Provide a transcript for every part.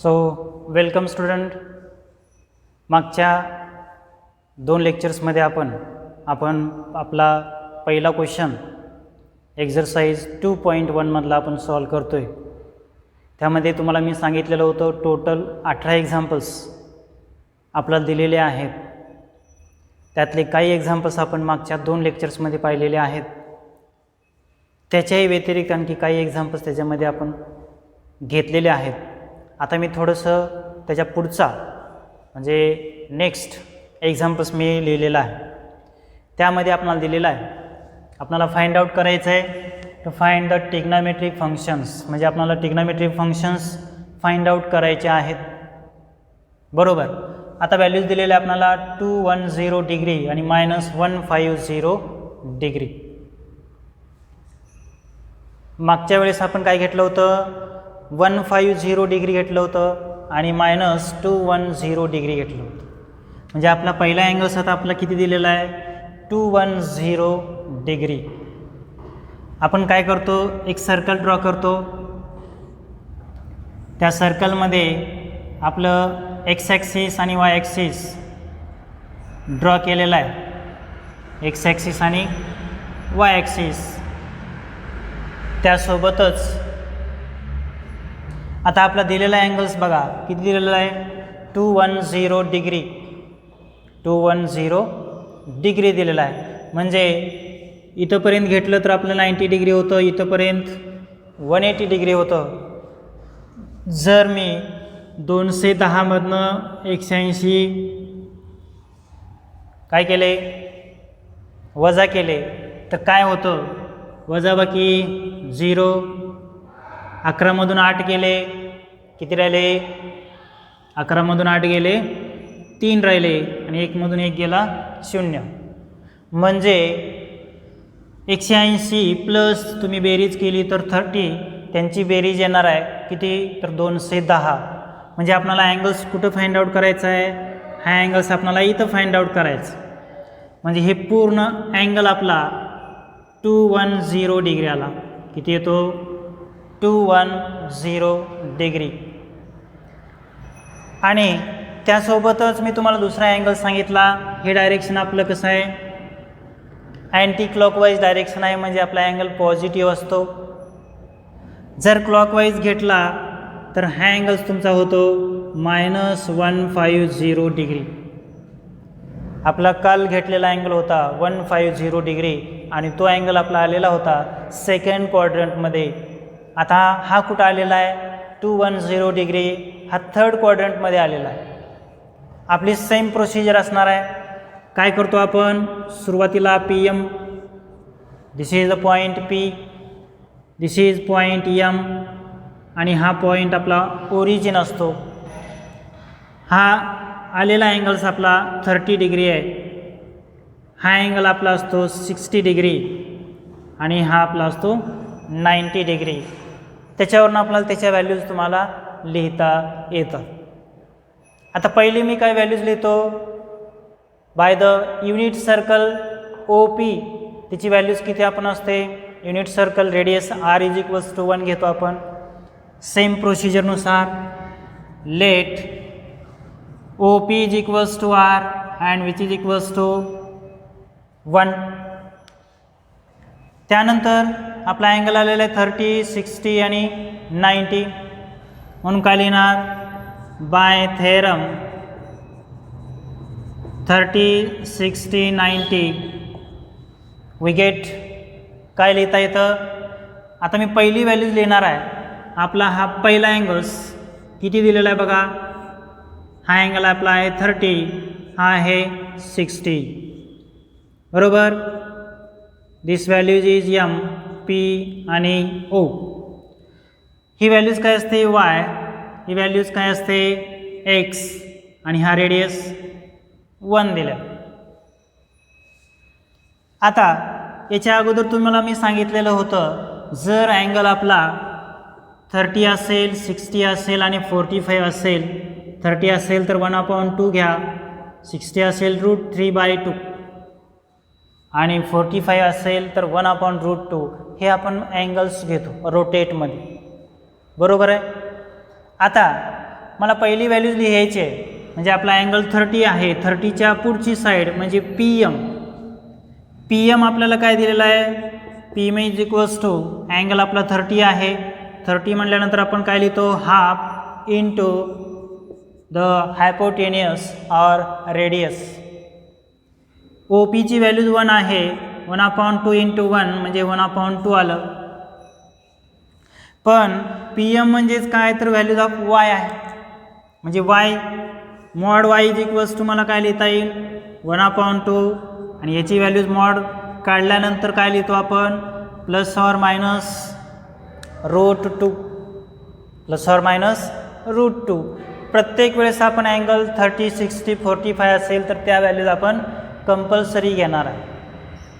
So welcome student. मागच्या 2 लेक्चर्समध्ये आपण आपला पहिला क्वेश्चन एक्झरसाइज 2.1 मधला आपण सॉल्व करतो आहे. त्यामध्ये तुम्हाला मी सांगितलेलं होतं टोटल 18 एक्झाम्पल्स आपल्याला दिलेले आहेत. त्यातले काही एक्झाम्पल्स आपण मागच्या 2 लेक्चर्समध्ये पाहिलेले आहेत. त्याच्याही व्यतिरिक्त आणखी काही एक्झाम्पल्स त्याच्यामध्ये आपण घेतलेले आहेत. आता मी थोडंसं त्याच्या पुढचा म्हणजे नेक्स्ट एक्झाम्पल्स मी लिहिलेला आहे. त्यामध्ये आपल्याला दिलेला आहे, आपल्याला फाइंड आउट करायचं आहे to find the trigonometric functions. म्हणजे आपल्याला ट्रिग्नोमेट्रिक फंक्शन्स फाइंड आउट करायचे आहेत. बरोबर. आता व्हॅल्यूज दिलेले आपल्याला 210 डिग्री आणि -150 डिग्री. मागच्या वेळेस आपण काय घेतलं होतं, 150 डिग्री घेतलं होतं आणि -210 डिग्री घेतलं होतं. म्हणजे आपला पहिला अँगल्स आता आपला किती दिलेला आहे, 210 डिग्री. आपण काय करतो, एक सर्कल ड्रॉ करतो. त्या सर्कलमध्ये आपलं एक्स ॲक्सिस आणि वाय ॲक्सिस ड्रॉ केलेला आहे. एक्स ॲक्सिस आणि वाय ॲक्सिस. त्यासोबतच आता आपला दिलेला अँगल्स बघा किती दिलेला आहे, 210 डिग्री. 210 डिग्री दिलेला आहे. म्हणजे इथंपर्यंत घेतलं तर आपलं 90 डिग्री होतं, इथंपर्यंत 180 डिग्री होतं. जर मी 210 मधनं 180 काय केले, वजा केले तर काय होतं, वजाबाकी 0. 11 मधून 8 गेले, किती राहिले, 11 मधून 8 गेले 3 राहिले आणि 1 मधून 1 गेला 0. म्हणजे 180 प्लस तुम्ही बेरीज केली तर 30, त्यांची बेरीज येणार आहे किती तर 210. म्हणजे आपल्याला अँगल्स कुठं फाइंड आउट करायचं आहे, हा अँगल्स आपल्याला इथं फाइंड आउट करायचं. म्हणजे हे पूर्ण अँगल आपला 210 डिग्री आला. किती येतो, 210 डिग्री. आणि त्यासोबतच मी तुम्हाला दुसरा अँगल सांगितला. हे डायरेक्शन आपलं कसं आहे, अँटी क्लॉकवाईज डायरेक्शन आहे. म्हणजे आपला अँगल पॉझिटिव्ह असतो. जर क्लॉकवाईज घेतला तर हा अँगल्स तुमचा होतो -150 डिग्री. आपला काल घेतलेला अँगल होता 150 डिग्री आणि तो अँगल आपला आलेला होता सेकंड क्वाड्रंटमध्ये. आता हा कुठं आलेला आहे, 210 डिग्री हा थर्ड क्वाड्रंटमध्ये आलेला आहे. आपली सेम प्रोसिजर असणार आहे. काय करतो आपण, सुरुवातीला PM, this is the point P, this is point M आणि हा पॉईंट आपला ओरिजिन असतो. हा आलेला अँगल्स आपला 30 डिग्री आहे. हा अँगल आपला असतो 60 डिग्री आणि हा आपला असतो 90 डिग्री. त्याच्यावरून आपल्याला त्याच्या व्हॅल्यूज तुम्हाला लिहिता येतात. आता पहिली मी काय व्हॅल्यूज लिहितो, by the unit circle OP त्याची व्हॅल्यूज किती आपण असते, युनिट सर्कल रेडियस R = 1 घेतो आपण. सेम प्रोसिजरनुसार let OP = R and which = 1. त्यानंतर आपला अँगल आलेला आहे 30, 60 आणि 90. म्हणून काय लिहिणार, बाय थेरम 30, 60, 90 वी गेट, काय लिहिता येतं. आता मी पहिली व्हॅल्यूज लिहिणार आहे. आपला हा पहिला अँगल्स किती दिलेला आहे बघा, हा अँगल आपला आहे 30, हा आहे 60. बरोबर. दिस व्हॅल्यूज इज M, P आणि O. ही व्हॅल्यूज काय असते, Y. ही व्हॅल्यूज काय असते, X आणि हा रेडियस 1 दिला. आता याच्या अगोदर तुम्हाला मी सांगितलेलं होतं, जर अँगल आपला 30 असेल, 60 असेल आणि 45 असेल, 30 असेल तर 1/2 घ्या, 60 असेल √3/2 आणि 45 असेल तर 1/√2. हे आपण अँगल्स घेतो रोटेटमध्ये. बरोबर आहे. आता मला पहिली व्हॅल्यूज लिहायची आहे, म्हणजे आपला अँगल 30 आहे, 30च्या पुढची साईड म्हणजे पी एम आपल्याला काय दिलेलं आहे, P M is equals to angle आपला 30 आहे, 30 म्हटल्यानंतर आपण काय लिहितो, half into the hypotenuse or radius. O पीची व्हॅल्यूज 1 आहे, 1/2 इंटू 1 म्हणजे 1/2 आलं. पण पी एम म्हणजेच काय तर व्हॅल्यूज ऑफ वाय आहे, म्हणजे y mod y is equals to मला काय लिहिता येईल 1/2 आणि याची व्हॅल्यूज मॉड काढल्यानंतर काय लिहितो आपण plus or minus √2 plus or minus √2. प्रत्येक वेळेस आपण अँगल 30, 60, 45 असेल तर त्या व्हॅल्यूज आपण कंपल्सरी घेणार आहे.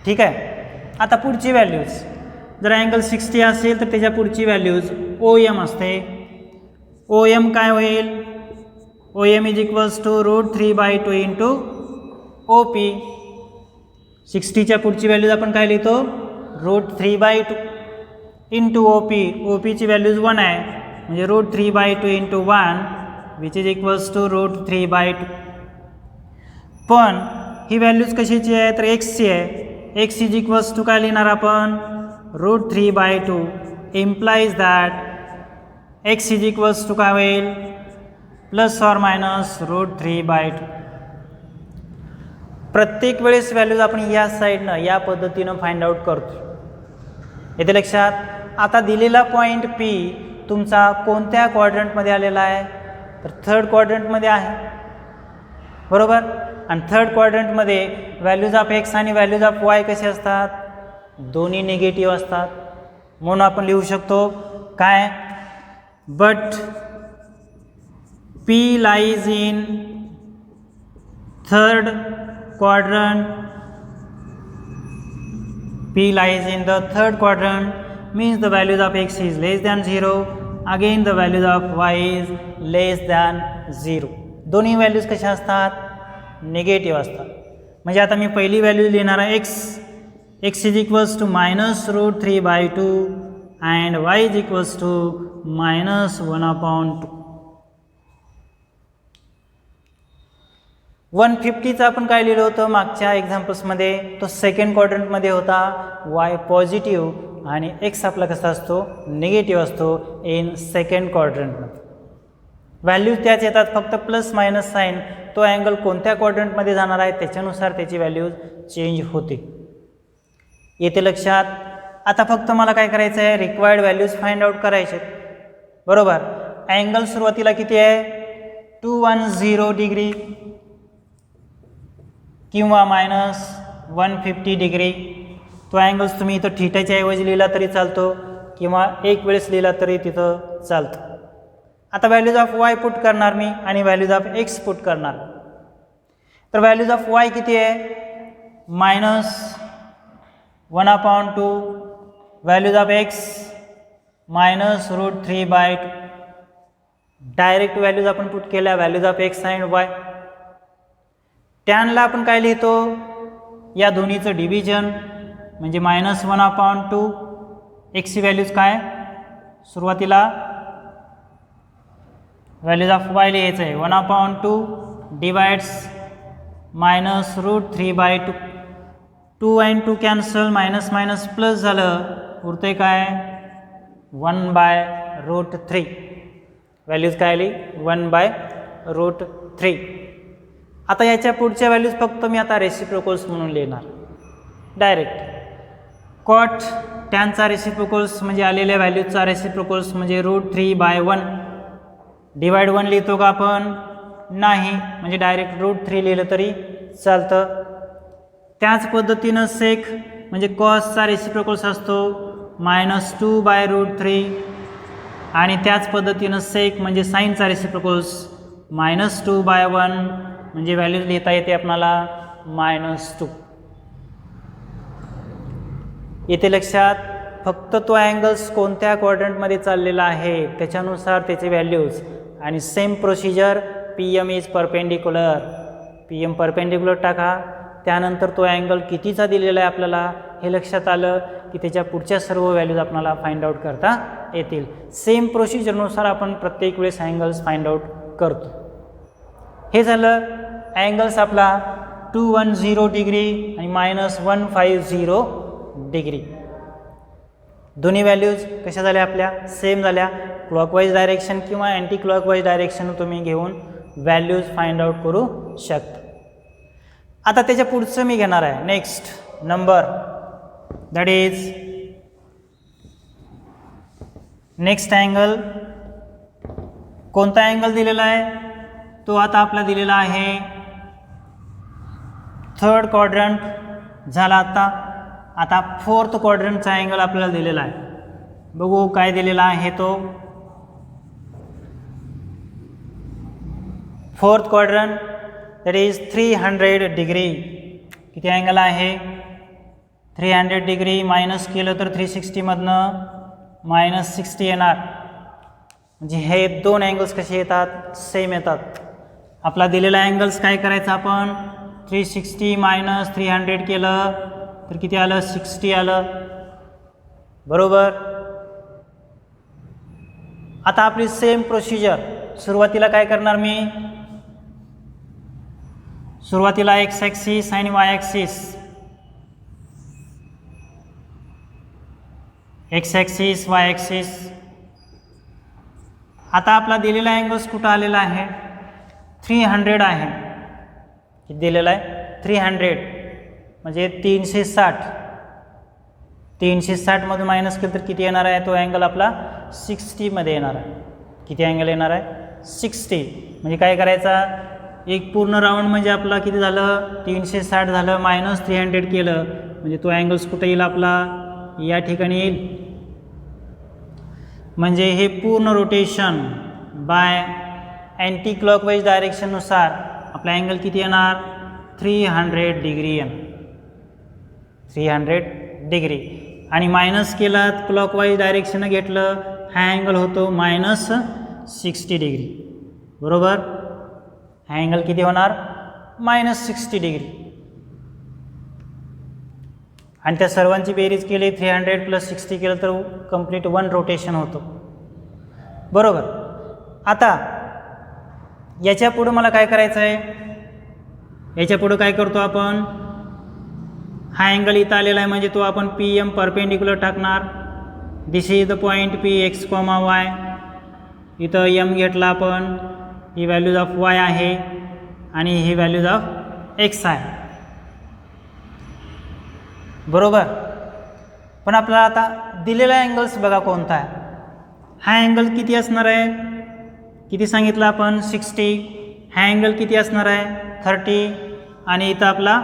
ठीक आहे. आता पुढची व्हॅल्यूज, जर अँगल 60 असेल तर त्याच्या पुढची व्हॅल्यूज ओ एम असते. ओ एम काय होईल, O M is equals to √3/2 into O P. 60च्या पुढची व्हॅल्यूज आपण काय लिहितो √3/2 इंटू ओ पी. ओ पीची व्हॅल्यूज 1 आहे म्हणजे √3/2 into 1 which is equals to √3/2. पण ही व्हॅल्यूज कशाची आहे तर एक्सची आहे. एक्स इज इक्वल्स टू काय लिहिणार आपण √3/2 implies that x is equals to काय होईल प्लस ऑर मायनस √3/2. प्रत्येक वेळेस व्हॅल्यूज आपण या साईडनं या पद्धतीनं फाइंड आउट करतो. येते लक्षात. आता दिलेला पॉईंट पी तुमचा कोणत्या क्वाड्रंटमध्ये आलेला आहे तर थर्ड क्वाड्रंटमध्ये आहे, बरोबर. आणि थर्ड क्वाड्रंटमध्ये व्हॅल्यूज ऑफ एक्स आणि व्हॅल्यूज ऑफ वाय कसे असतात, दोन्ही निगेटिव्ह असतात. म्हणून आपण लिहू शकतो काय but P lies in third quadrant. P lies in the third quadrant means the values of x is less than 0. Again the values of y is less than 0. दोन्ही व्हॅल्यूज कशा असतात निगेटिव्ह असतात. म्हणजे आता मी पहिली व्हॅल्यू लिहिणार आहे x is equals to minus √3/2 and y is equals to minus 1/2. 150चा आपण काय लिहिलं होतं मागच्या एक्झाम्पल्समध्ये, तो सेकंड क्वाड्रंटमध्ये होता. वाय पॉझिटिव्ह आणि एक्स आपला कसा असतो निगेटिव्ह असतो इन सेकंड क्वाड्रंटमध्ये. व्हॅल्यूज त्याच येतात, फक्त प्लस मायनस साईन तो अँगल कोणत्या क्वाड्रंटमध्ये जाणार आहे त्याच्यानुसार त्याची व्हॅल्यूज चेंज होते. येते लक्षात. आता फक्त मला काय करायचं आहे रिक्वायर्ड व्हॅल्यूज फाइंड आउट करायचे, बरोबर. अँगल सुरुवातीला किती आहे 210 डिग्री किंवा मायनस 150 डिग्री. तो अँगल्स तुम्ही इथं थिटाच्या ऐवजी लिहिला तरी चालतो किंवा एक वेळेस लिहिला तरी तिथं चालतं. आता व्हॅल्यूज ऑफ वाय पुट करणार मी आणि व्हॅल्यूज ऑफ एक्स पुट करणार. तर व्हॅल्यूज ऑफ वाय किती आहे minus 1/2, values of X minus √3/2. Direct values आपण पुट केल्या values of X and Y. टॅनला आपण काय लिहितो या दोन्हीचं डिव्हिजन म्हणजे मायनस 1/2. एक्सची व्हॅल्यूज काय सुरुवातीला व्हॅल्यूज ऑफ वाय लिहायचं आहे 1/2 divides minus √3/2. 2 and 2 cancel, minus minus plus झालं, उरते काय 1/√3. व्हॅल्यूज काय आली 1/√3. आता याच्या पुढच्या व्हॅल्यूज फक्त मी आता रेसिप्रोकल्स म्हणून लिहिणार डायरेक्ट. कॉट टॅनचा रेसिप्रोकल्स म्हणजे आलेल्या व्हॅल्यूजचा रेसिप्रोकल्स म्हणजे √3/1. डिवाइड 1 लिहितो का आपण नाही, म्हणजे डायरेक्ट √3 लिहिलं तरी चालतं. त्याच पद्धतीनं सेक म्हणजे कॉसचा रेसिप्रोकल्स असतो -2/√3 आणि त्याच पद्धतीनं सेक म्हणजे साईनचा रेसिप्रोकल्स -2/1 म्हणजे व्हॅल्यू लिहिता येते आपणाला -2. येथे लक्षात. फक्त तो अँगल्स कोणत्या क्वाड्रंटमध्ये चाललेला आहे त्याच्यानुसार त्याचे व्हॅल्यूज. आणि same procedure P M is perpendicular, P M perpendicular टाका. त्यानंतर तो अँगल कितीचा दिलेला आहे आपल्याला हे लक्षात आलं की त्याच्या पुढच्या सर्व व्हॅल्यूज आपल्याला फाइंड आउट करता येतील. सेम प्रोसिजरनुसार आपण प्रत्येक वेळेस अँगल्स फाइंड आउट करतो. हे झालं अँगल्स आपला 210 डिग्री आणि -150 डिग्री. दोन्ही व्हॅल्यूज कशा झाल्या आपल्या सेम झाल्या. क्लॉकवाईज डायरेक्शन किंवा अँटी क्लॉकवाईज डायरेक्शन तुम्ही घेऊन व्हॅल्यूज फाइंड आउट करू शकता. आता त्याच्या पुढचं मी घेणार आहे next number, that is next angle. कोणता अँगल दिलेला आहे तो आता आपला दिलेला आहे थर्ड क्वाड्रंट झाला आता. आता फोर्थ क्वाड्रंटचा अँगल आपल्याला दिलेला आहे. बघू काय दिलेला आहे तो. Fourth quadrant that is 300 degree. किती अँगल आहे 300 डिग्री. मायनस केलं तर 360मधनं -60 येणार. म्हणजे हे दोन अँगल्स कसे येतात सेम येतात. आपला दिलेला अँगल्स काय करायचं आपण 360 - 300 केलं तर किती आलं 60 आलं. बरोबर. आता आपली सेम प्रोसिजर. सुरुवातीला काय करणार मी सुरुवातीला एक्स ॲक्सिस आणि Y axis. X axis Y axis. आता आपला दिलेला अँगल्स कुठं आलेला आहे 300 आहे. किती दिलेला आहे 300 म्हणजे 360. 360मधून मायनस केलं तर किती येणार आहे तो अँगल आपला 60मध्ये येणार आहे. किती अँगल येणार आहे 60. म्हणजे काय करायचा एक पूर्ण राऊंड म्हणजे आपला किती झालं 360 झालं -300 केलं म्हणजे तो अँगल्स कुठे येईल आपला या ठिकाणी येईल. म्हणजे हे पूर्ण रोटेशन बाय अँटी क्लॉकवाईज डायरेक्शननुसार आपला अँगल किती येणार 300 डिग्री येणार. 300 डिग्री आणि मायनस केलात क्लॉकवाईज डायरेक्शन घेतलं हा अँगल होतो -60 डिग्री. बरोबर. हा अँगल किती होणार -60 डिग्री. आणि त्या सर्वांची बेरीज केली 300 + 60 केलं तर कंप्लीट 1 रोटेशन होतं. बरोबर. आता याच्या पुढं मला काय करायचं आहे याच्या पुढं काय करतो आपण हा अँगल इथं आलेला आहे म्हणजे तो आपण PM परपेंडिक्युलर टाकणार. This is the point P x, y. इथं M घेतला आपण. ही व्हॅल्यूज ऑफ y आहे आणि ही व्हॅल्यूज ऑफ x आहे. बरोबर. पण आपल्याला आता दिलेला अँगल्स बघा कोणता आहे. हा अँगल किती असणार आहे किती सांगितलं आपण 60. हा अँगल किती असणार आहे 30 आणि इथं आपला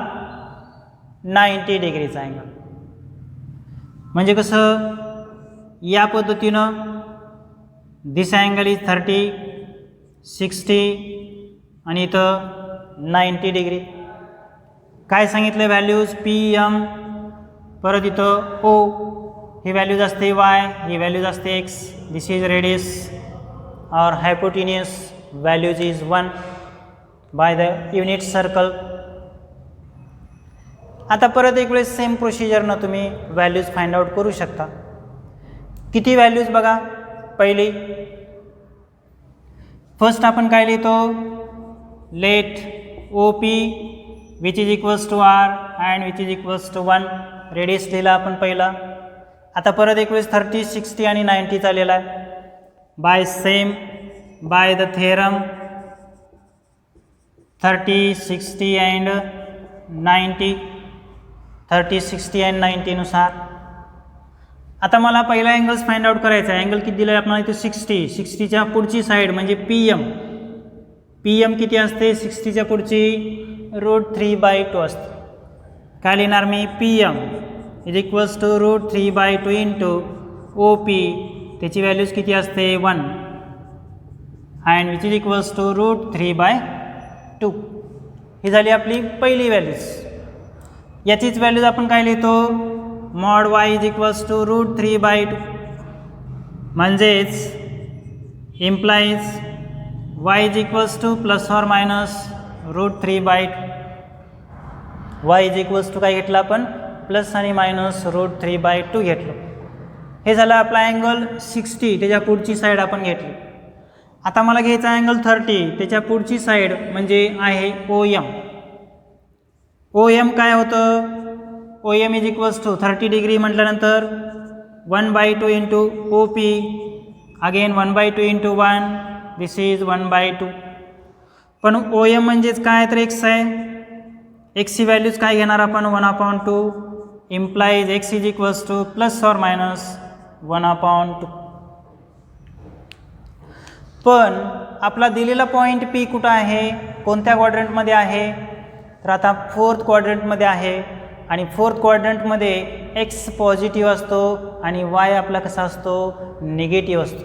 90 डिग्रीचा अँगल. म्हणजे कसं या पद्धतीनं दिस अँगल इज 30, 60 आणि इथं 90 डिग्री. काय सांगितलं व्हॅल्यूज PM परत इथं O ही व्हॅल्यूज असते y ही व्हॅल्यूज असते x. दिस इज रेडियस और हायपोटेन्यूस values is 1 by the unit circle. आता परत एक वेळेस सेम प्रोसिजरनं तुम्ही व्हॅल्यूज फाइंड आउट करू शकता. किती व्हॅल्यूज बघा. पहिली फर्स्ट आपण काय लिहितो let OP which is equals to R and which is equals to 1. Radius लिहिला आपण पहिला. आता परत एक वेळेस 30, 60 आणि 90 चाललेला आहे. By same by the theorem 30, 60 and 90. 30, 60 and 90 नुसार. आता मला पहिला अँगल्स फाइंड आउट करायचा आहे. अँगल किती दिला आहे आपल्याला इथे 60. 60च्या पुढची साईड म्हणजे PM किती असते 60च्या पुढची √3/2 असते. काय लिहिणार मी PM is equals to √3/2 into OP त्याची व्हॅल्यूज किती असते 1 and which is equals to √3/2. ही झाली आपली पहिली व्हॅल्यूज. याचीच व्हॅल्यूज आपण काय लिहितो mod y is equals to √3/2 म्हणजेच implies y is equals to ±√3/2. y is equals to काय घेतलं आपण प्लस आणि -√3/2 घेतलं. हे झालं आपला अँगल 60 त्याच्या पुढची साईड आपण घेतली. आता मला घ्यायचा अँगल 30, त्याच्या पुढची साईड म्हणजे आहे OM. OM काय होतं? OM is equals to 30 degree म्हटल्यानंतर 1/2 into OP, again 1/2 into 1, this is 1/2. पण OM म्हणजेच काय तर x आहे. x ची व्हॅल्यूज काय घेणार आपण? 1/2 implies x is equals two plus or minus 1/2. पण आपला दिलेला पॉईंट P कुठं आहे? कोणत्या क्वाड्रंटमध्ये आहे? तर आता 4th क्वाड्रंटमध्ये आहे आणि 4th क्वाड्रंटमध्ये x पॉझिटिव्ह असतो आणि y आपला कसा असतो? निगेटिव्ह असतो.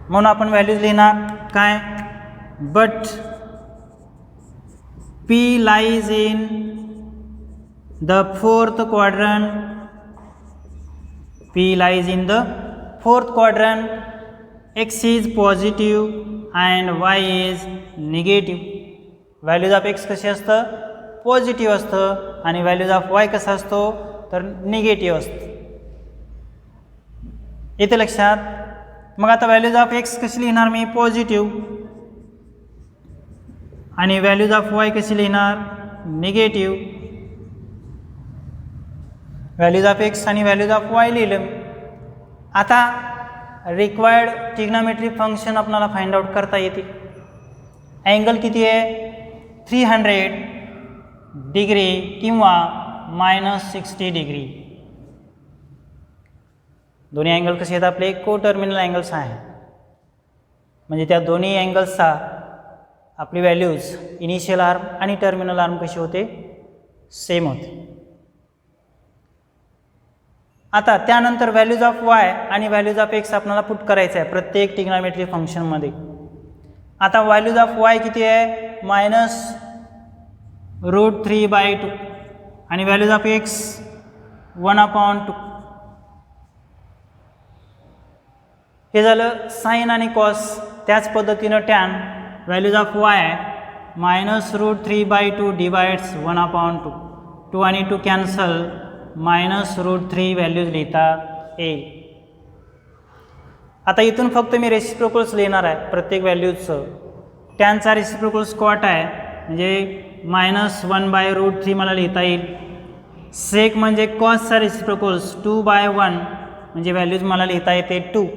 म्हणून आपण व्हॅल्यूज लिहिणार काय? But P lies in the 4th quadrant. P lies in the 4th quadrant. x is positive and y is negative. Values of x कसे असतं? पॉझिटिव्ह असतं आणि व्हॅल्यूज ऑफ y कसा असतो? तर निगेटिव्ह असतं. येते लक्षात? मग आता व्हॅल्यूज ऑफ x कशी लिहिणार मी? पॉझिटिव्ह. आणि व्हॅल्यूज ऑफ y कशी लिहिणार? निगेटिव्ह. व्हॅल्यूज ऑफ x आणि व्हॅल्यूज ऑफ y लिहिलं. आता रिक्वायर्ड ट्रिग्नोमेट्रिक फंक्शन आपल्याला फाइंड आउट करता येते. अँगल किती आहे? 300 डिग्री किंवा -60 डिग्री. दोन्ही अँगल कसे आहेत आपले? को टर्मिनल अँगल्स आहे. म्हणजे त्या दोन्ही अँगल्सचा आपली व्हॅल्यूज इनिशियल आर्म आणि टर्मिनल आर्म कशी होते? सेम होते. आता त्यानंतर व्हॅल्यूज ऑफ y आणि व्हॅल्यूज ऑफ x आपल्याला पुट करायचं आहे प्रत्येक ट्रिग्नोमेट्रिक फंक्शनमध्ये. आता व्हॅल्यूज ऑफ y किती आहे? -√3/2 आणि व्हॅल्यूज ऑफ x 1/2. हे झालं साइन आणि कॉस. त्याच पद्धतीनं tan values of y -√3/2 divides 1/2. 2 आणि 2 कॅन्सल, -√3 व्हॅल्यूज लिहिता येईल. आता इथून फक्त मी रेसिप्रोकल्स लिहिणार आहे प्रत्येक व्हॅल्यूजचं. टॅनचा रेसिप्रोकल स्क्वॉट आहे म्हणजे -1/√3 मला लिहिता येईल. सेक म्हणजे कॉसचा रेसिप्रोकल्स 2/1 म्हणजे व्हॅल्यूज मला लिहिता येते 2.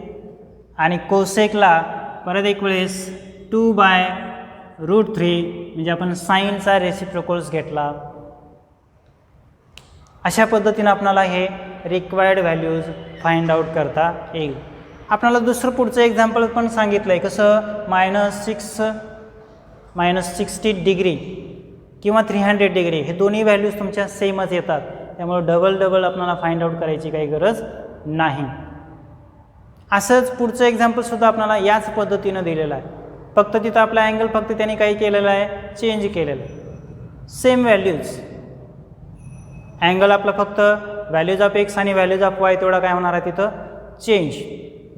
आणि कोसेकला परत एक वेळेस 2/√3 म्हणजे आपण साईनचा रेसिप्रोकल्स घेतला. अशा पद्धतीनं आपल्याला हे रिक्वायर्ड व्हॅल्यूज फाइंड आउट करता येईल. आपल्याला दुसरं पुढचं एक्झाम्पल पण सांगितलं आहे कसं? -60 डिग्री किंवा 300 डिग्री हे दोन्ही व्हॅल्यूज तुमच्या सेमच येतात. त्यामुळे डबल आपल्याला फाइंड आउट करायची काही गरज नाही. असंच पुढचं एक्झाम्पलसुद्धा आपल्याला याच पद्धतीनं दिलेलं आहे. फक्त तिथं आपला अँगल फक्त त्यांनी काही केलेलं आहे? चेंज केलेलं आहे. Same values. अँगल आपला फक्त व्हॅल्यूज ऑफ x आणि व्हॅल्यूज ऑफ y तेवढा काय होणार आहे तिथं? चेंज.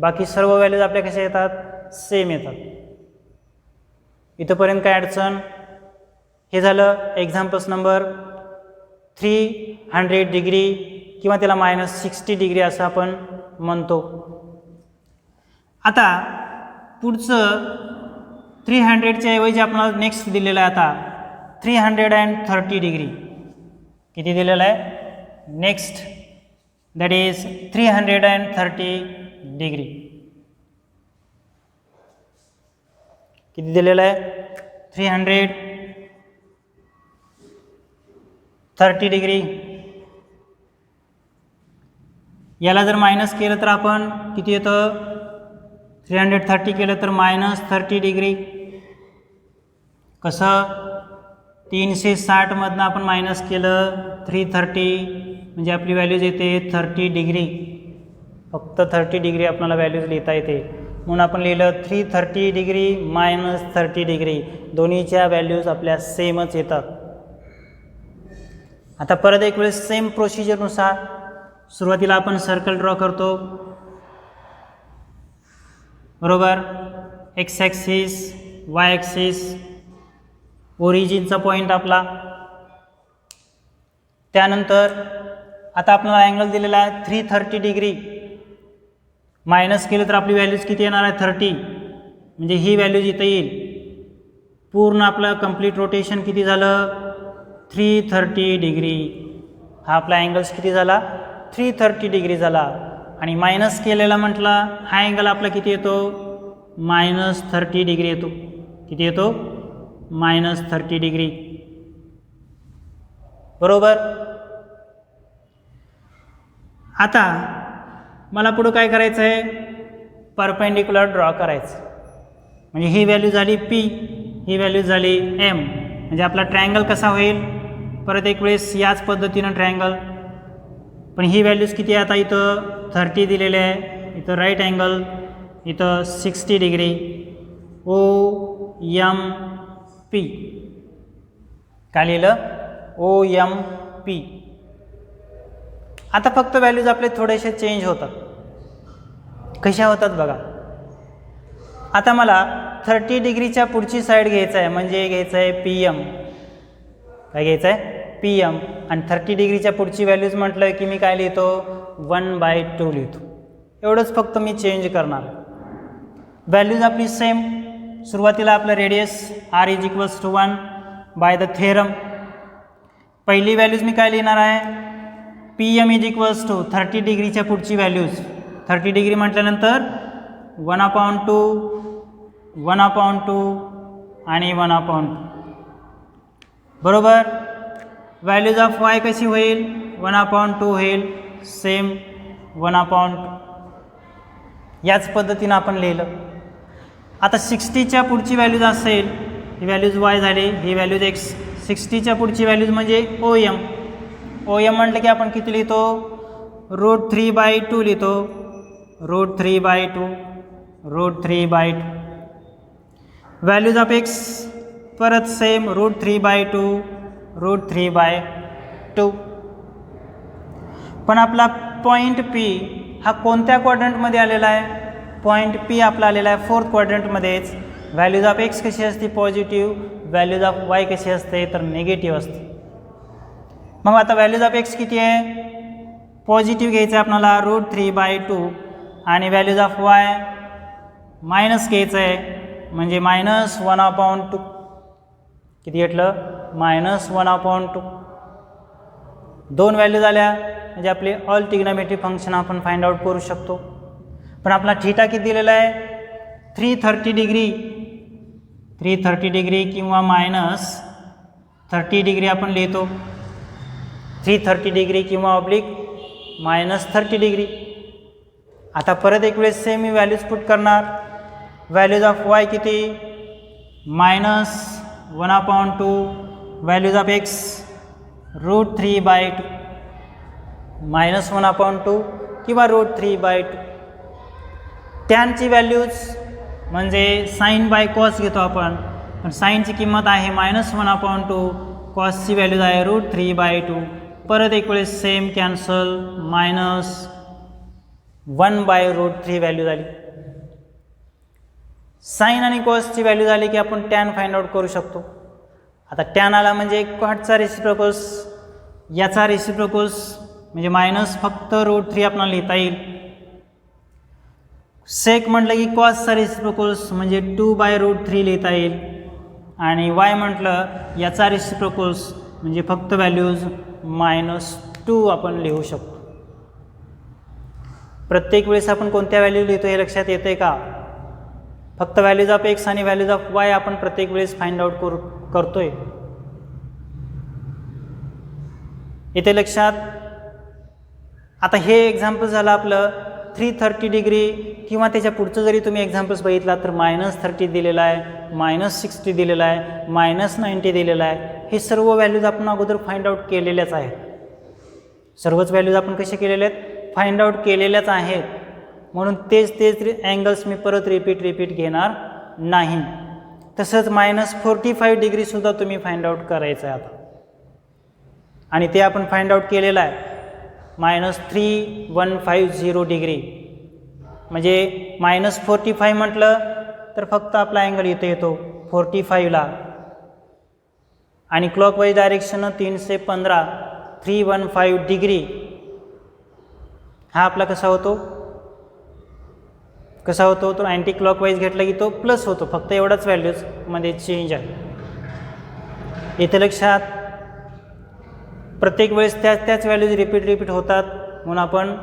बाकी सर्व व्हॅल्यूज आपल्या कशा येतात? सेम येतात. इथंपर्यंत काय अडचण? हे झालं एक्झाम्पल्स नंबर 300 डिग्री किंवा त्याला -60 डिग्री असं आपण म्हणतो. आता पुढचं 300च्या ऐवजी आपल्याला नेक्स्ट दिलेलं आहे आता 330 डिग्री. किती दिलेलं आहे? Next that is 330 degree. किती दिलेलं आहे? 330 डिग्री. याला जर मायनस केलं तर आपण किती येतं? 330 केलं तर -30 डिग्री. कसं? 360 मधनं आपण मायनस केलं 330 म्हणजे आपली व्हॅल्यूज येते 30 डिग्री. फक्त 30 डिग्री आपल्याला व्हॅल्यूज लिहिता येते म्हणून आपण लिहिलं 330 डिग्री -30 डिग्री. दोन्हीच्या व्हॅल्यूज आपल्या सेमच येतात. आता परत एक वेळेस सेम प्रोसिजरनुसार सुरुवातीला आपण सर्कल ड्रॉ करतो. बरोबर? एक्स ॲक्सिस, वाय ॲक्सिस, ओरिजिनचा पॉईंट आपला. त्यानंतर आता आपल्याला अँगल दिलेला आहे 330 डिग्री. मायनस केलं तर आपली व्हॅल्यूज किती येणार आहे? 30. म्हणजे ही व्हॅल्यूज इथं येईल. पूर्ण आपलं कंप्लीट रोटेशन किती झालं 330 डिग्री. हा आपला अँगल्स किती झाला 330 डिग्री झाला. आणि मायनस केलेला म्हटला हा अँगल आपला किती येतो -30 डिग्री येतो. किती येतो -30 डिग्री. बरोबर. आता मला पुढं काय करायचं आहे परपेंडिक्युलर ड्रॉ करायचं. म्हणजे ही व्हॅल्यू झाली P, ही व्हॅल्यू झाली M. म्हणजे आपला ट्रायंगल कसा होईल परत एक वेळेस याच पद्धतीनं ट्रायंगल. पण ही व्हॅल्यूज किती आहे आता इथं 30 दिलेले आहे, इथं राईट अँगल, इथं 60 डिग्री. OMP काय लिहिलं OMP. आता फक्त व्हॅल्यूज आपले थोडेसे चेंज होतात. कशा होतात बघा. आता मला 30 डिग्रीच्या पुढची साईड घ्यायचं आहे म्हणजे घ्यायचं आहे PM. काय घ्यायचं आहे PM. आणि 30 डिग्रीच्या पुढची व्हॅल्यूज म्हटलं की मी काय लिहितो 1/2 लिहितो. एवढंच फक्त मी चेंज करणार. व्हॅल्यूज आपली सेम. सुरुवातीला आपलं radius R = 1 bye the theorem. पहिली व्हॅल्यूज मी काय लिहिणार आहे PM = 30 डिग्रीच्या पुढची व्हॅल्यूज. 30 डिग्री म्हटल्यानंतर 1/2 1/2 आणि 1/2. बरोबर. व्हॅल्यूज ऑफ Y कशी होईल 1/2 होईल सेम 1/2. याच पद्धतीनं आपण लिहिलं. आता 60च्या पुढची व्हॅल्यूज असेल ही व्हॅल्यूज Y झाली, ही व्हॅल्यूज X. 60च्या पुढची व्हॅल्यूज म्हणजे OM. OM म्हटलं की आपण किती लिहितो √3/2 लिहितो. √3/2 √3/2. व्हॅल्यूज ऑफ X परत सेम √3/2 √3/2. पण आपला पॉईंट P हा कोणत्या क्वाड्रंटमध्ये आलेला आहे पॉईंट P आपला आलेला आहे 4th क्वाड्रंटमध्येच. व्हॅल्यूज ऑफ X कशी असते पॉझिटिव्ह, व्हॅल्यूज ऑफ Y कशी असते तर निगेटिव्ह असते. मग आता व्हॅल्यूज ऑफ X किती आहे पॉझिटिव्ह घ्यायचं आहे आपल्याला √3/2 आणि व्हॅल्यूज ऑफ Y मायनस घ्यायचं आहे म्हणजे -1/2. किती घेतलं -1/2. दोन व्हॅल्यूज आल्या म्हणजे आपले ऑल ट्रिग्नोमेट्री फंक्शन आपण फाइंड आउट करू शकतो. पण आपला थीटा किती दिलेला आहे 330 डिग्री. 330 डिग्री किंवा -30 डिग्री आपण लिहितो. 330 डिग्री किंवा ऑब्लिक -30 डिग्री. आता परत एक वेळेस सेम मी व्हॅल्यूज पुट करणार. व्हॅल्यूज ऑफ Y किती -1/2. व्हॅल्यूज ऑफ X √3/2 -1/2 किंवा √3/2. टॅनची व्हॅल्यूज म्हणजे साइन बाय कॉस घेतो आपण. पण साईनची किंमत आहे -1/2, कॉसची व्हॅल्यूज आहे √3/2. परत एक वेळेस सेम कॅन्सल -1/√3 व्हॅल्यू झाली. साइन आणि कॉसची व्हॅल्यू झाली की आपण टॅन फाइंड आउट करू शकतो. आता टॅन आला म्हणजे कॉटचा रेसिप्रोकल्स, याचा रेसिप्रोकल्स म्हणजे मायनस फक्त √3 आपल्याला लिहिता येईल. सेक म्हटलं की कॉसचा रेसिप्रोकल्स म्हणजे 2/√3 लिहिता येईल. आणि Y म्हटलं याचा रेसिप्रोकल्स म्हणजे फक्त व्हॅल्यूज -2 आपण लिहू शकतो. प्रत्येक वेळेस आपण कोणत्या व्हॅल्यू लिहितो हे लक्षात येते का. फक्त व्हॅल्यूज ऑफ X आणि व्हॅल्यूज ऑफ Y आपण प्रत्येक वेळेस फाइंड आउट करतोय. इथे लक्षात. आता हे एक्झाम्पल झालं आपलं 330 डिग्री किंवा त्याच्या पुढचं जरी तुम्ही एक्झाम्पल्स बघितला तर -30 दिलेला आहे, -60 दिलेला आहे, -90 दिलेला आहे. हे सर्व व्हॅल्यूज आपण अगोदर फाइंड आउट केलेल्याच आहेत. सर्वच व्हॅल्यूज आपण कसे केलेले आहेत फाइंड आउट केलेल्याच आहेत. म्हणून तेच अँगल्स मी परत रिपीट घेणार नाही. तसंच -45 डिग्रीसुद्धा तुम्ही फाइंड आउट करायचं आहे आता. आणि ते आपण फाइंड आउट केलेलं आहे -3150 डिग्री. म्हणजे -45 म्हटलं तर फक्त आपला अँगल इथे येतो 45ला. आणि क्लॉकवाईज डायरेक्शन 315 315 डिग्री हा आपला कसा होतो कसा होतो, तो अँटी क्लॉकवाईज घेतला की तो प्लस होतो, फक्त एवढाच व्हॅल्यूजमध्ये चेंज आहे. इथे लक्षात प्रत्येक वेळेस त्याच व्हॅल्यूज रिपीट होतात, म्हणून आपण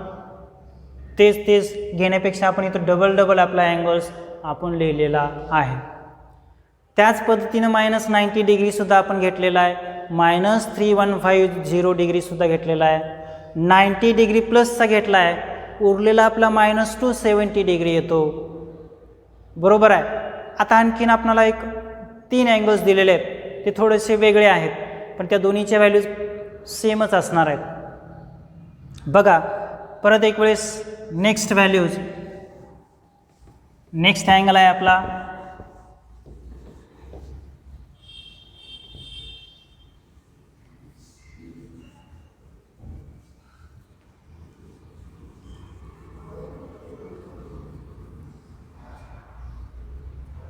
तेच घेण्यापेक्षा आपण इथं डबल आपला अँगल्स आपण लिहिलेला आहे. त्याच पद्धतीनं -90 डिग्रीसुद्धा आपण घेतलेला आहे, -3150 डिग्रीसुद्धा घेतलेला आहे, 90 डिग्री प्लसचा घेतला आहे, उरलेला आपला -270 डिग्री येतो. बरोबर आहे. आता आणखीन आपल्याला 3 अँगल्स दिलेले आहेत, ते थोडेसे वेगळे आहेत, पण त्या दोन्हीच्या व्हॅल्यूज सेमच असणार आहेत. बघा परत एक वेळेस नेक्स्ट अँगल आहे आपला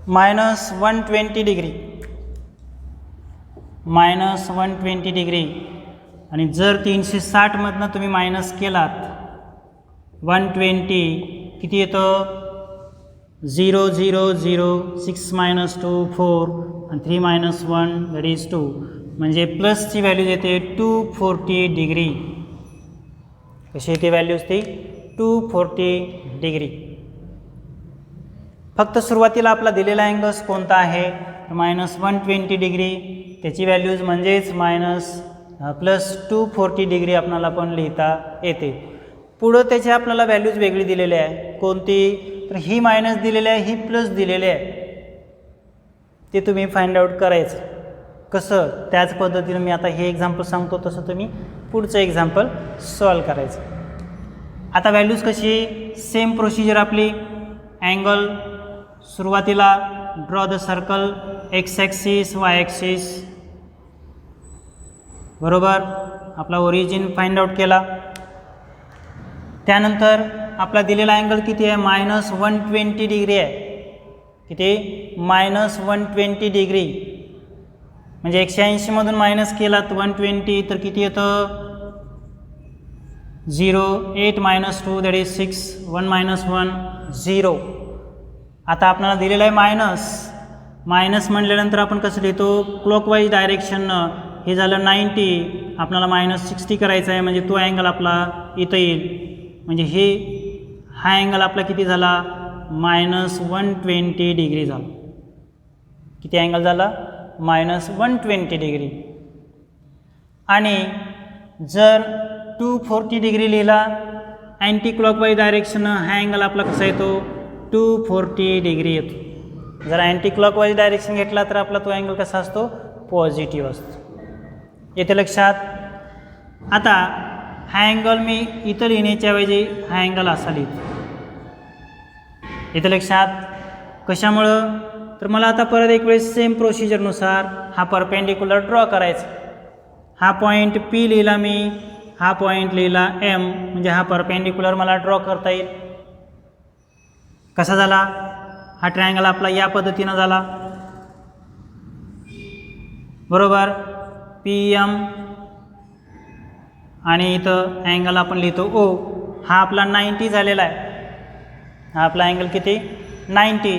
-120 डिग्री आणि जर 360मधनं तुम्ही मायनस केलात 120 किती येतं 0 0 0 6 - 2 4 आणि 3 - 1 दॅट इज 2 म्हणजे प्लसची व्हॅल्यूज येते 240 डिग्री. कशी येते व्हॅल्यूज ती 240 डिग्री. फक्त सुरुवातीला आपला दिलेला अँगल्स कोणता आहे -120 डिग्री, त्याची व्हॅल्यूज म्हणजेच +240 डिग्री आपल्याला पण लिहिता येते. पुढं त्याची आपल्याला व्हॅल्यूज वेगळी दिलेली आहे, कोणती तर ही मायनस दिलेली आहे, ही प्लस दिलेली आहे, ते तुम्ही फाइंड आउट करायचं. कसं त्याच पद्धतीनं मी आता हे एक्झाम्पल सांगतो तसं तुम्ही पुढचं एक्झाम्पल सॉल्व करायचं. आता व्हॅल्यूज कशी सेम प्रोसिजर आपली. अँगल सुरुवातीला draw the circle x axis y axis, बरोबर. आपला ओरिजिन फाइंड आउट केला. त्यानंतर आपला दिलेला अँगल किती आहे -120 डिग्री आहे. किती -120 डिग्री म्हणजे 180मधून मायनस केला 120 तर किती येतं 0 8 - 2 दॅट इज 6 1 - 1 0. आता आपल्याला दिलेला आहे मायनस म्हणल्यानंतर आपण कसं लिहितो क्लॉकवाईज डायरेक्शननं. हे झालं 90, आपल्याला -60 करायचं आहे म्हणजे तो अँगल आपला इथं येईल. म्हणजे हा अँगल आपला किती झाला -120 डिग्री झाला. किती अँगल झाला -120 डिग्री. आणि जर 240 डिग्री लिहिला अँटी क्लॉकवाईज डायरेक्शननं, हा अँगल आपला कसा येतो 240 डिग्री येतो. जर अँटी क्लॉकवाईज डायरेक्शन घेतला तर आपला तो अँगल कसा असतो पॉझिटिव्ह असतो. येथे लक्षात. आता हा अँगल मी इथं लिहिण्याच्या ऐवजी हा अँगल असा लिहितो. येथे लक्षात. कशामुळं तर मला आता परत एक वेळेस सेम प्रोसिजरनुसार हा परपेंडिक्युलर ड्रॉ करायचा. हा पॉईंट P लिहिला मी, हा पॉईंट लिहिला M, म्हणजे हा परपेंडिक्युलर मला ड्रॉ करता येईल. कसा झाला हा ट्रायंगल आपला या पद्धतीनं झाला, बरोबर. PM आणि इथं अँगल आपण लिहितो O. हा आपला 90 झालेला आहे. हा आपला अँगल किती 90.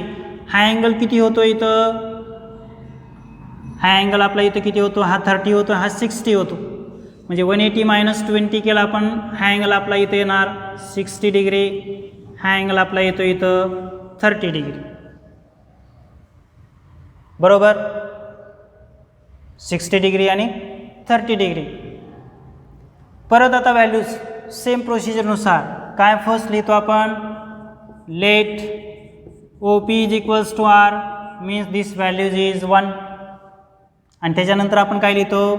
हा अँगल किती होतो इथं, हा अँगल आपला इथं किती होतो, हा 30 होतो, हा 60 होतो. म्हणजे 180 - 20 केला आपण, हा अँगल आपला इथं येणार 60 डिग्री. हा अँगल आपला येतो इथं 30 डिग्री, बरोबर. 60 डिग्री आणि 30 डिग्री. परत आता व्हॅल्यूज सेम प्रोसिजरनुसार काय फर्स्ट लिहितो आपण, let OP = R means this values is 1. आणि त्याच्यानंतर आपण काय लिहितो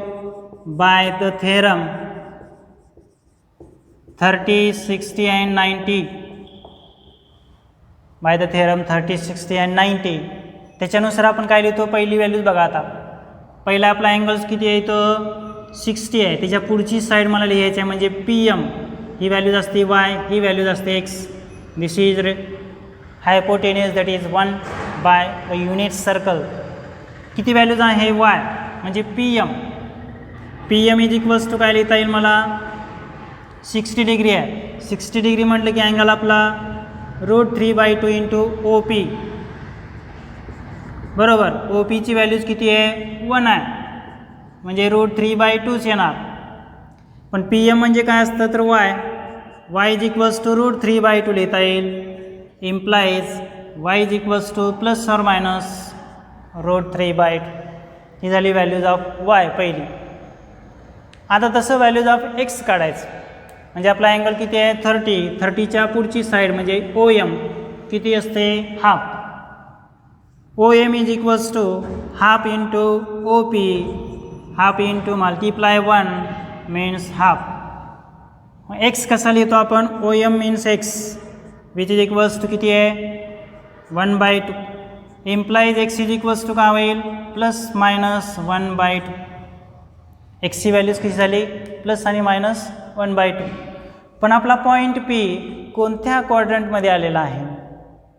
by the theorem 30 60 and 90. By the theorem 30 60 and 90. त्याच्यानुसार आपण काय लिहितो पहिली व्हॅल्यूज बघा. आता पहिला आपला अँगल्स किती आहे इथं 60 आहे. त्याच्या पुढची साईड मला लिहायची आहे म्हणजे PM. ही व्हॅल्यूज असते Y, ही व्हॅल्यूज असते X. This is hypotenuse that is 1 by the unit circle. किती व्हॅल्यूज आहे Y म्हणजे PM. PM = काय लिहिता येईल मला 60 डिग्री आहे. 60 डिग्री म्हटलं की अँगल आपला √3/2 इंटू ओ पी, बरोबर. ओ पीची व्हॅल्यूज किती आहे 1 आहे, म्हणजे √3/2च येणार. पण पी एम म्हणजे काय असतं तर y इज इक्वल्स टू √3/2 लिहिता येईल. Implies y is equals two plus or minus √3/2. ही झाली व्हॅल्यूज ऑफ y पहिली. आता तसं व्हॅल्यूज ऑफ x काढायचं, म्हणजे आपला अँगल किती आहे 30च्या पुढची साईड म्हणजे ओ एम किती असते half. O M is equals to half into O P, half into multiply 1 means half. X कसा लिहितो आपण, O M means x which is equals to किती आहे 1/2. Implies x is equals to काय होईल प्लस मायनस 1/2. एक्सची values किती झाली प्लस आणि मायनस 1/2. पण आपला पॉईंट पी कोणत्या क्वाड्रंटमध्ये आलेला आहे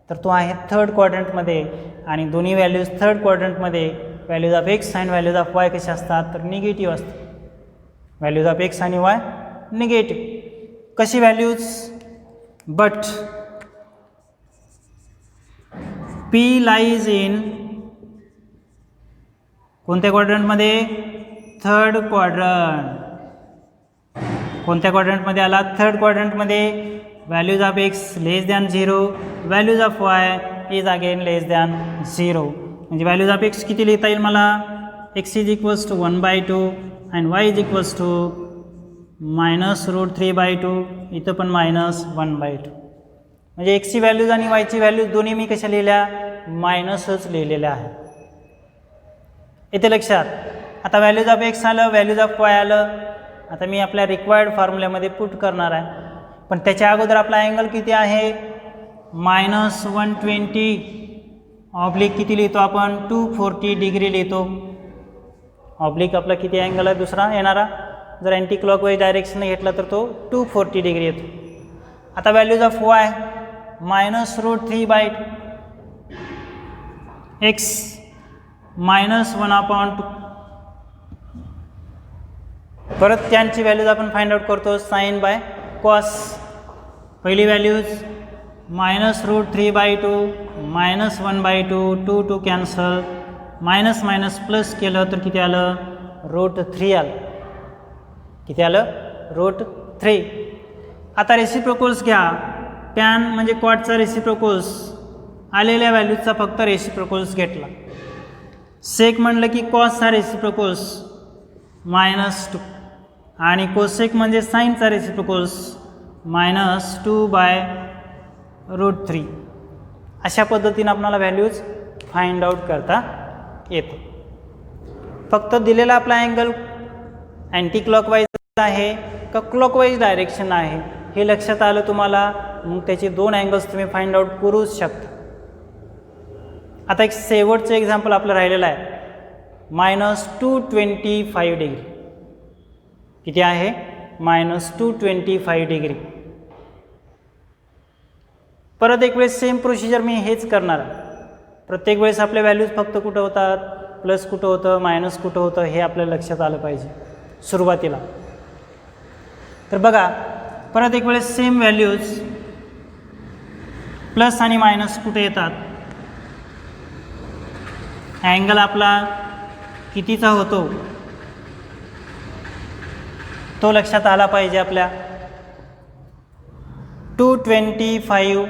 तर तो आहे थर्ड क्वाड्रंटमध्ये, आणि दोन्ही व्हॅल्यूज थर्ड क्वाड्रंटमध्ये. व्हॅल्यूज ऑफ एक्स आणि व्हॅल्यूज ऑफ वाय कसे असतात तर निगेटिव्ह असतात. व्हॅल्यूज ऑफ एक्स आणि वाय निगेटिव्ह. कशी values, but P lies in कोणत्या क्वाड्रंटमध्ये थर्ड क्वाड्रंट. कोणत्या क्वाड्रंटमध्ये आला थर्ड क्वाड्रंटमध्ये. Values of x less than 0, values of y is again less than 0. म्हणजे व्हॅल्यूज ऑफ एक्स किती लिहिता येईल मला, x is equals to 1/2 and y is equals to minus √3/2. इथं पण मायनस 1/2. म्हणजे एक्सची व्हॅल्यूज आणि वायची व्हॅल्यूज दोन्ही मी कशा लिहिल्या मायनसच लिहिलेल्या आहेत. इथे लक्षात. आता व्हॅल्यूज ऑफ एक्स आलं, व्हॅल्यूज ऑफ वाय आलं. आता मी आपल्या रिक्वायर्ड फॉर्म्युल्यामध्ये पुट करणार आहे. पण त्याच्या अगोदर आपला अँगल किती आहे -120 ऑब्लिक किती लिहितो आपण 240 डिग्री लिहितो. ऑब्लिक आपला किती अँगल आहे दुसरा येणारा, जर अँटी क्लॉकवाईज डायरेक्शन घेतला तर तो 240 डिग्री येतो. आता व्हॅल्यूज ऑफ वाय -√3/2, एक्स -1/2. परत त्यांची व्हॅल्यूज आपण फाइंड आउट करतो साइन बाय कॉस. पहिली values -√3/2 -1/2 2 cancel, minus minus plus केलं तर किती आलं √3 आलं. किती आलं √3. आता रेसिप्रोकल्स घ्या. टॅन म्हणजे क्वाडचा रेसिप्रोकल्स, आलेल्या व्हॅल्यूजचा फक्त रेसिप्रोकल्स घेतला. सेक म्हणलं की कॉसचा रेसिप्रोकल्स -2, आणि कोसेक म्हणजे साईनचा रेसिप्रोकल्स -2/√3. अशा पद्धतीने आपल्याला व्हॅल्यूज फाइंड आउट करता येतो. फक्त दिलेला आपला अँगल अँटी क्लॉकवाईज आहे का क्लॉकवाईज डायरेक्शन आहे हे लक्षात आलं तुम्हाला, मग त्याचे दोन अँगल्स तुम्ही फाइंड आउट करूच शकता. आता एक शेवटचं एक्झाम्पल आपलं राहिलेलं आहे -225 डिग्री. किती आहे -225 डिग्री. परत एक वेळेस सेम प्रोसिजर मी हेच करणार आहे. प्रत्येक वेळेस आपल्या व्हॅल्यूज फक्त कुठं होतात, प्लस कुठं होतं, मायनस कुठं होतं हे आपल्याला लक्षात आलं पाहिजे सुरुवातीला. तर बघा परत एक वेळेस सेम व्हॅल्यूज प्लस आणि मायनस कुठे येतात. अँगल आपला कितीचा होतो तो लक्षात आला पाहिजे आपल्या. 225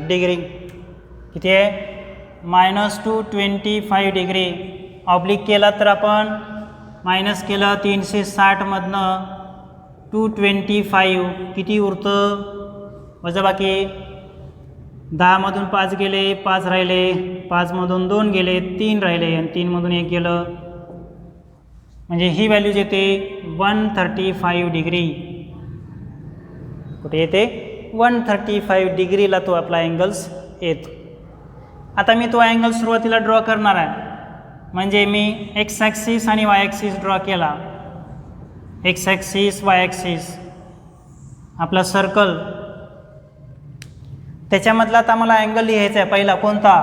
डिग्री किती आहे -225 डिग्री. ऑब्लिक केला तर आपण मायनस केलं 360मधनं 225 किती उरतं वजाबाकी 10मधून 5 गेले, 5 राहिले, 5मधून 2 गेले, 3 राहिले आणि 3मधून 1 गेलं. म्हणजे ही व्हॅल्यूज येते 135 डिग्री. कुठे येते 135 डिग्रीला तो आपला अँगल्स येतो. आता मी तो अँगल सुरुवातीला ड्रॉ करणार आहे. म्हणजे मी एक्स ॲक्सिस आणि वाय ॲक्सिस ड्रॉ केला. एक्स ॲक्सिस वाय ॲक्सिस आपला सर्कल, त्याच्यामधला आता मला अँगल लिहायचा आहे पहिला कोणता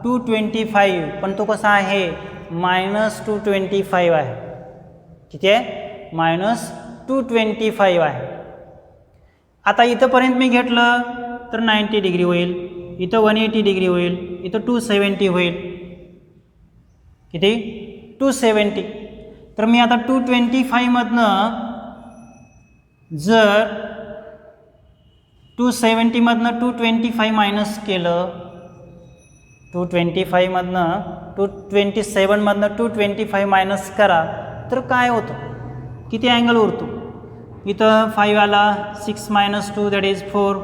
225, पण तो कसा आहे -225 आहे. किती आहे -225 आहे. आता इथंपर्यंत मी घेतलं तर 90 डिग्री होईल, इथं 180 डिग्री होईल, इथं 270 होईल. किती? 270. तर मी आता 225मधनं जर 270मधनं 225 मायनस केलं, 225मधनं 227मधनं 225 मायनस करा, तर काय होतं? किती अँगल उरतो? इथं 5 आला, 6 मायनस 2 दॅट इज 4,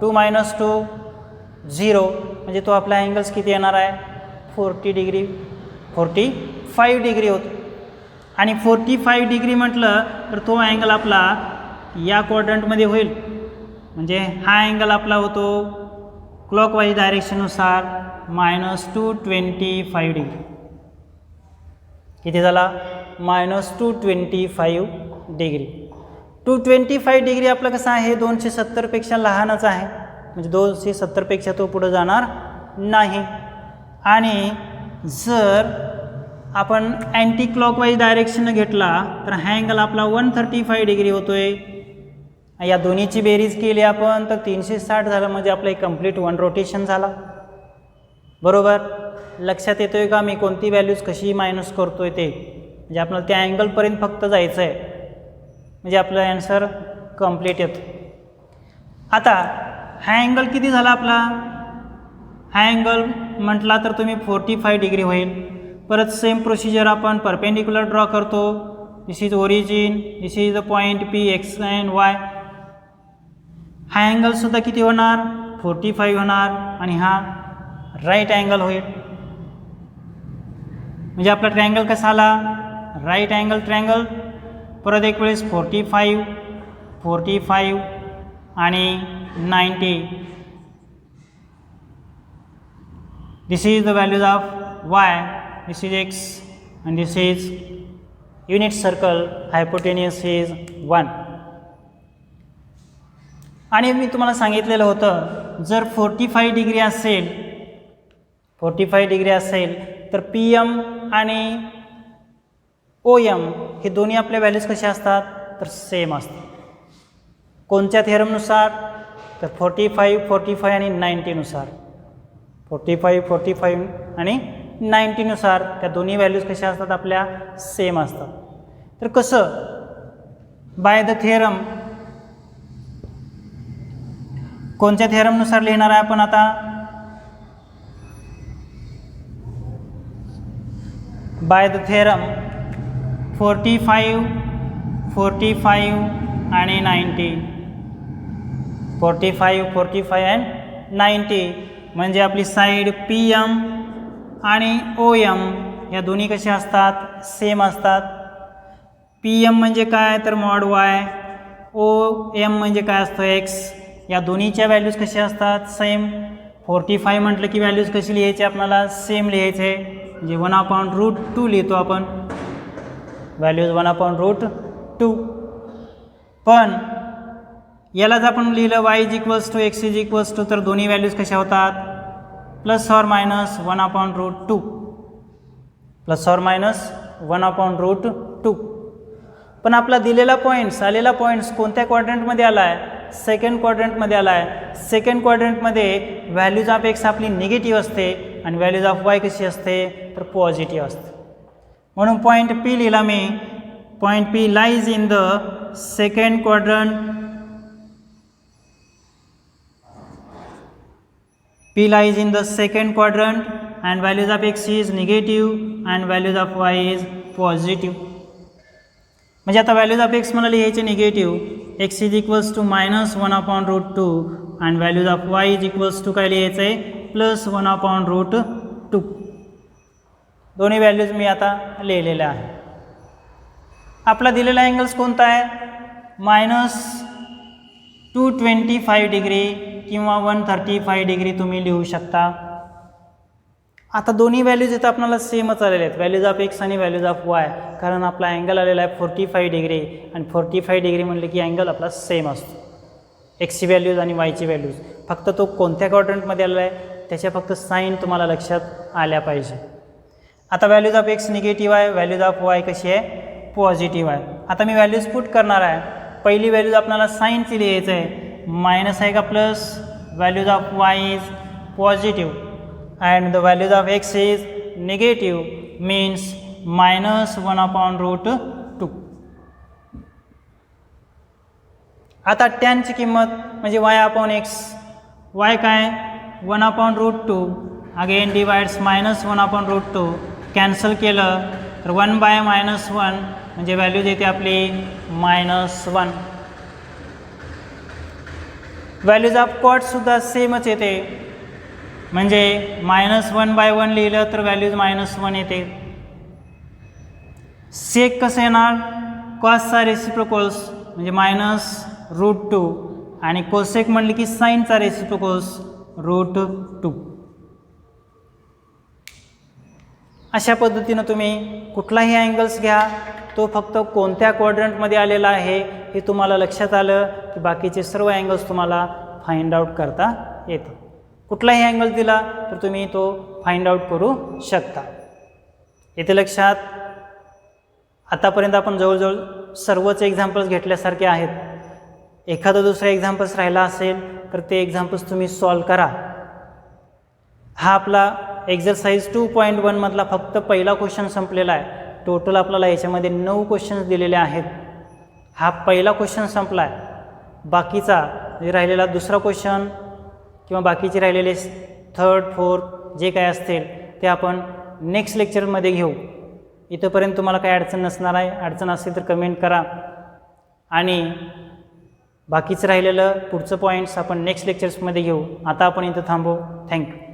2 मायनस 2 0, म्हणजे तो आपला अँगल्स किती येणार आहे? 40 डिग्री, 45 डिग्री होतो. आणि 45 डिग्री म्हटलं तर तो अँगल आपला या क्वाड्रंटमध्ये होईल, म्हणजे हा अँगल आपला होतो क्लॉकवाईज डायरेक्शननुसार -225 डिग्री. किती झाला? -225 डिग्री. 225 डिग्री आपलं कसं आहे? 270पेक्षा लहानच आहे, म्हणजे 270पेक्षा तो पुढं जाणार नाही. आणि जर आपण अँटी क्लॉकवाईज डायरेक्शन घेतला तर हा अँगल आपला 135 डिग्री होतोय. या दोन्हीची बेरीज केली आपण तर 360 झालं, म्हणजे आपलं एक कंप्लीट 1 रोटेशन झाला. बरोबर? लक्षात येतोय का मी कोणती व्हॅल्यूज कशी मायनस करतोय ते? म्हणजे आपल्याला त्या अँगलपर्यंत फक्त जायचं आहे, म्हणजे आपलं ॲन्सर कंप्लीट येतो. आता हा अँगल किती झाला आपला? हा अँगल म्हटला तर तुम्ही 45 डिग्री होईल. परत सेम प्रोसिजर आपण परपेंडिक्युलर ड्रॉ करतो. This is origin, this is the point P, X and Y. हा अँगलसुद्धा किती होणार? 45 होणार, आणि हा राईट अँगल होईल. म्हणजे आपला ट्रँगल कसा आला? Right angle triangle. परत एक वेळेस 45 आणि 90. This is the values of Y, this is X, and this is unit circle, hypotenuse is 1. आणि मी तुम्हाला सांगितलेलं होतं जर 45 डिग्री असेल, 45 डिग्री असेल तर PM आणि OM हे दोन्ही आपल्या व्हॅल्यूज कशा असतात? तर सेम असतात. कोणत्या थेरमनुसार? तर 45 आणि 90नुसार. 45 आणि 90नुसार त्या दोन्ही व्हॅल्यूज कशा असतात? आपल्या सेम असतात. तर कसं? Bye the theorem. कोणत्या थेरमनुसार लिहिणार आहे आपण आता? बाय द थेरम 45 आणि 90. 45 अँड 90 म्हणजे आपली साईड PM आणि OM या दोन्ही कशा असतात? सेम असतात. PM म्हणजे काय? तर मॉड Y. OM म्हणजे काय असतं? X. या दोन्हीच्या व्हॅल्यूज कशा असतात? सेम. 45 म्हटलं की व्हॅल्यूज कशी लिहायची आपल्याला? सेम लिहायचे, म्हणजे 1/√2 लिहितो आपण. व्हॅल्यूज 1/√2. पण यालाच आपण लिहिलं y = x = तर दोन्ही व्हॅल्यूज कशा होतात? ±1/√2. ±1/√2. पण आपला दिलेला पॉईंट्स, आलेला पॉईंट्स कोणत्या क्वाड्रंटमध्ये आला आहे? सेकंड क्वाड्रंटमध्ये आला आहे. सेकंड क्वाड्रंटमध्ये व्हॅल्यूज ऑफ x आपली निगेटिव्ह असते आणि व्हॅल्यूज ऑफ y कशी असते? तर पॉझिटिव्ह असते. म्हणून पॉईंट P लिहिला मी. Point P lies in the second quadrant. P lies in the second quadrant and values of x is negative and values of y is positive. म्हणजे आता values of x मला लिहायचे negative. x = -1/√2 आणि values of y = काय लिहायचं आहे? +1/√2. दोन्ही values मी आता लिहिलेल्या आहे. आपला दिलेला अँगल्स कोणता आहे? -225 डिग्री किंवा 135 डिग्री तुम्ही लिहू शकता. आता दोन्ही व्हॅल्यूज इथं आपल्याला सेमच आलेले आहेत, व्हॅल्यूज ऑफ x आणि व्हॅल्यूज ऑफ y, कारण आपला अँगल आलेला आहे 45 डिग्री आणि 45 डिग्री म्हणले की अँगल आपला सेम असतो. एक्सची व्हॅल्यूज आणि वायची व्हॅल्यूज, फक्त तो कोणत्या क्वाड्रंटमध्ये आलेला आहे त्याच्या फक्त साईन तुम्हाला लक्षात आल्या पाहिजे. आता व्हॅल्यूज ऑफ x निगेटिव्ह आहे, व्हॅल्यूज ऑफ y कशी आहे? पॉझिटिव्ह आहे. आता मी व्हॅल्यूज पुट करणार आहे. पहिली व्हॅल्यूज आपल्याला साईनची लिहायचं आहे. माइनस है का plus, values of y is positive and the values of x is negative, means -1/√2. आता टॅनची किंमत म्हणजे y/x, y काय 1/√2, अगेन डिवाइड्स -1/√2, कॅन्सल केलं तर 1/-1 म्हणजे व्हॅल्यूज येते आपली -1. व्हॅल्यूज ऑफ कॉटसुद्धा सेमच येते, म्हणजे -1/1 लिहिलं तर व्हॅल्यूज -1 येते. सेक कसं येणार, कॉसचा रेसिप्रोकल्स म्हणजे -√2 आणि कोसेक म्हणले की साईनचा रेसिप्रोकल्स √2. अशा पद्धतीनं तुम्ही कुठलाही अँगल्स घ्या, तो फक्त कोणत्या क्वाड्रंटमध्ये आलेला आहे हे तुम्हाला लक्षात आलं की बाकीचे सर्व अँगल्स तुम्हाला फाइंड आउट करता येतं. कुठलाही अँगल दिला तर तुम्ही तो फाइंड आउट करू शकता. येथे लक्षात, आतापर्यंत आपण जवळजवळ सर्वच एक्झाम्पल्स घेतल्यासारखे आहेत. एखादं दुसरं एक्झाम्पल्स राहिला असेल तर ते एक्झाम्पल्स तुम्ही सॉल्व करा. हा आपला एक्झरसाइज 2.1 मधला फक्त पहिला क्वेश्चन संपलेला आहे. टोटल आपल्याला याच्यामध्ये 9 क्वेश्चन्स दिलेले आहेत. हा पहिला क्वेश्चन संपला आहे. बाकीचा राहिलेला दुसरा क्वेश्चन किंवा बाकीचे राहिलेले 3rd, 4th जे काय असतील ते आपण नेक्स्ट लेक्चरमध्ये घेऊ. इथंपर्यंत तुम्हाला काही अडचण नसणार आहे. अडचण असेल तर कमेंट करा आणि बाकीचं राहिलेलं पुढचं पॉईंट्स आपण नेक्स्ट लेक्चर्समध्ये घेऊ. आता आपण इथं थांबू. थँक्यू.